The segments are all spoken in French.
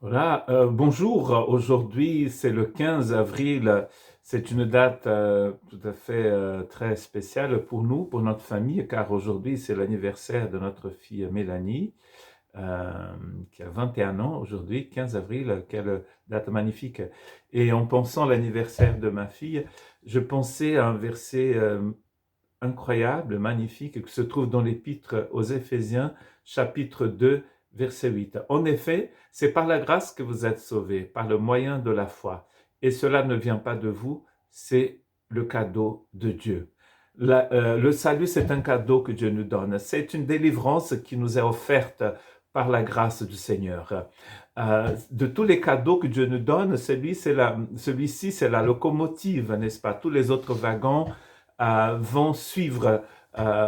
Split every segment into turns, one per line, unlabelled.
Voilà, bonjour. Aujourd'hui, c'est le 15 avril. C'est une date tout à fait très spéciale pour nous, pour notre famille, car aujourd'hui, c'est l'anniversaire de notre fille Mélanie, euh, qui a 21 ans aujourd'hui, 15 avril. Quelle date magnifique. Et en pensant à l'anniversaire de ma fille, je pensais à un verset incroyable, magnifique, qui se trouve dans l'Épître aux Éphésiens, chapitre 2, verset 8. En effet, c'est par la grâce que vous êtes sauvés, par le moyen de la foi. Et cela ne vient pas de vous, c'est le cadeau de Dieu. Le salut, c'est un cadeau que Dieu nous donne. C'est une délivrance qui nous est offerte par la grâce du Seigneur. De tous les cadeaux que Dieu nous donne, celui-ci, c'est la locomotive, n'est-ce pas? Tous les autres wagons vont suivre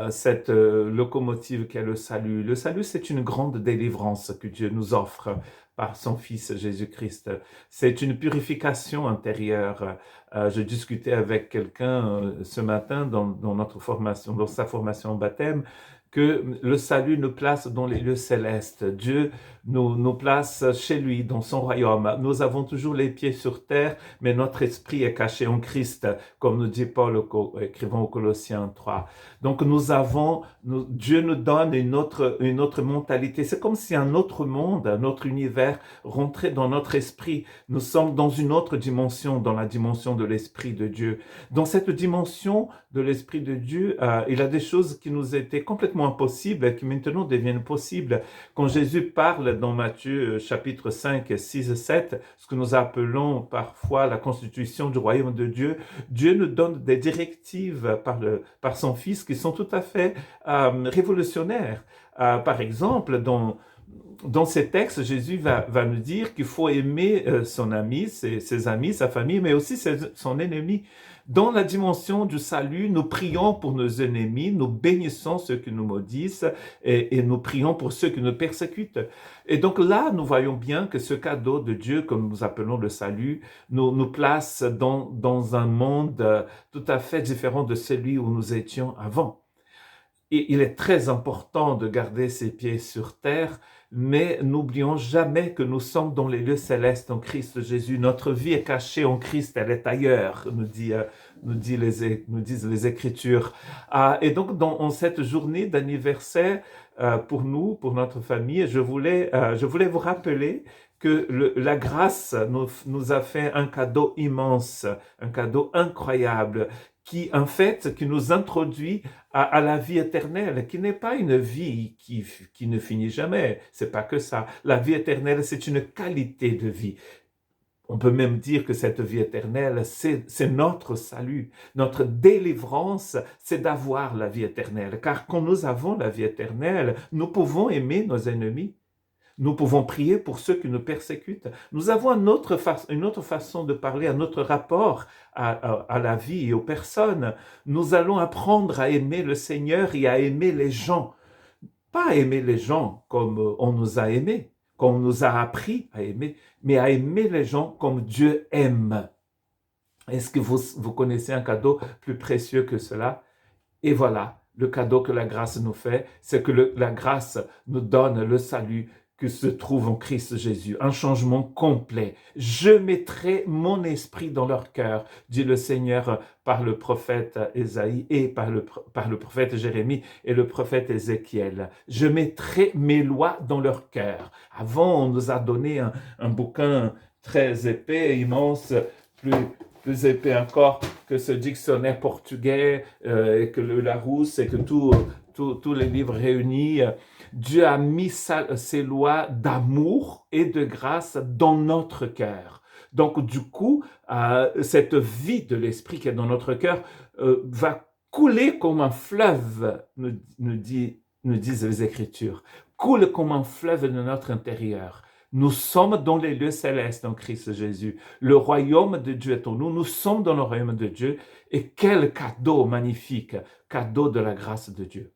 cette locomotive qu'est le salut. Le salut, c'est une grande délivrance que Dieu nous offre par son Fils Jésus-Christ. C'est une purification intérieure. Je discutais avec quelqu'un ce matin dans notre formation, dans sa formation au baptême, que le salut nous place dans les lieux célestes. Dieu nous place chez lui, dans son royaume. Nous avons toujours les pieds sur terre, mais notre esprit est caché en Christ, comme nous dit Paul écrivant aux Colossiens 3. Donc Dieu nous donne une autre mentalité. C'est comme si un autre monde, un autre univers rentrait dans notre esprit. Nous sommes dans une autre dimension, dans la dimension de l'esprit de Dieu. Dans cette dimension de l'esprit de Dieu, il y a des choses qui nous étaient complètement impossibles et qui maintenant deviennent possibles. Quand Jésus parle dans Matthieu chapitre 5, 6, 7, ce que nous appelons parfois la constitution du royaume de Dieu, Dieu nous donne des directives par son Fils qui sont tout à fait révolutionnaires. Par exemple, dans ces textes, Jésus va nous dire qu'il faut aimer son ami, ses amis, sa famille, mais aussi son ennemi. Dans la dimension du salut, nous prions pour nos ennemis, nous bénissons ceux qui nous maudissent et nous prions pour ceux qui nous persécutent. Et donc là, nous voyons bien que ce cadeau de Dieu, comme nous appelons le salut, nous place dans un monde tout à fait différent de celui où nous étions avant. Et il est très important de garder ses pieds sur terre, mais n'oublions jamais que nous sommes dans les lieux célestes en Christ Jésus. Notre vie est cachée en Christ, elle est ailleurs, nous disent les Écritures. Et donc, en cette journée d'anniversaire, pour nous, pour notre famille, je voulais vous rappeler que la grâce nous a fait un cadeau immense, un cadeau incroyable, en fait, qui nous introduit à la vie éternelle, qui n'est pas une vie qui ne finit jamais. C'est pas que ça. La vie éternelle, c'est une qualité de vie. On peut même dire que cette vie éternelle, c'est notre salut. Notre délivrance, c'est d'avoir la vie éternelle. Car quand nous avons la vie éternelle, nous pouvons aimer nos ennemis. Nous pouvons prier pour ceux qui nous persécutent. Nous avons une autre façon de parler, un autre rapport à la vie et aux personnes. Nous allons apprendre à aimer le Seigneur et à aimer les gens. Pas à aimer les gens comme on nous a aimés, comme on nous a appris à aimer, mais à aimer les gens comme Dieu aime. Est-ce que vous connaissez un cadeau plus précieux que cela? Et voilà, le cadeau que la grâce nous fait, c'est que la grâce nous donne le salut que se trouve en Christ Jésus, un changement complet. Je mettrai mon esprit dans leur cœur, dit le Seigneur par le prophète Ésaïe et par le prophète Jérémie et le prophète Ézéchiel. Je mettrai mes lois dans leur cœur. Avant, on nous a donné un bouquin très épais, immense, plus, plus épais encore que ce dictionnaire portugais, et que le Larousse et que tous les livres réunis. Dieu a mis ses lois d'amour et de grâce dans notre cœur. Donc, du coup, cette vie de l'esprit qui est dans notre cœur va couler comme un fleuve, nous disent les Écritures. Coule comme un fleuve de notre intérieur. Nous sommes dans les lieux célestes en Christ Jésus. Le royaume de Dieu est en nous. Nous sommes dans le royaume de Dieu. Et quel cadeau magnifique, cadeau de la grâce de Dieu.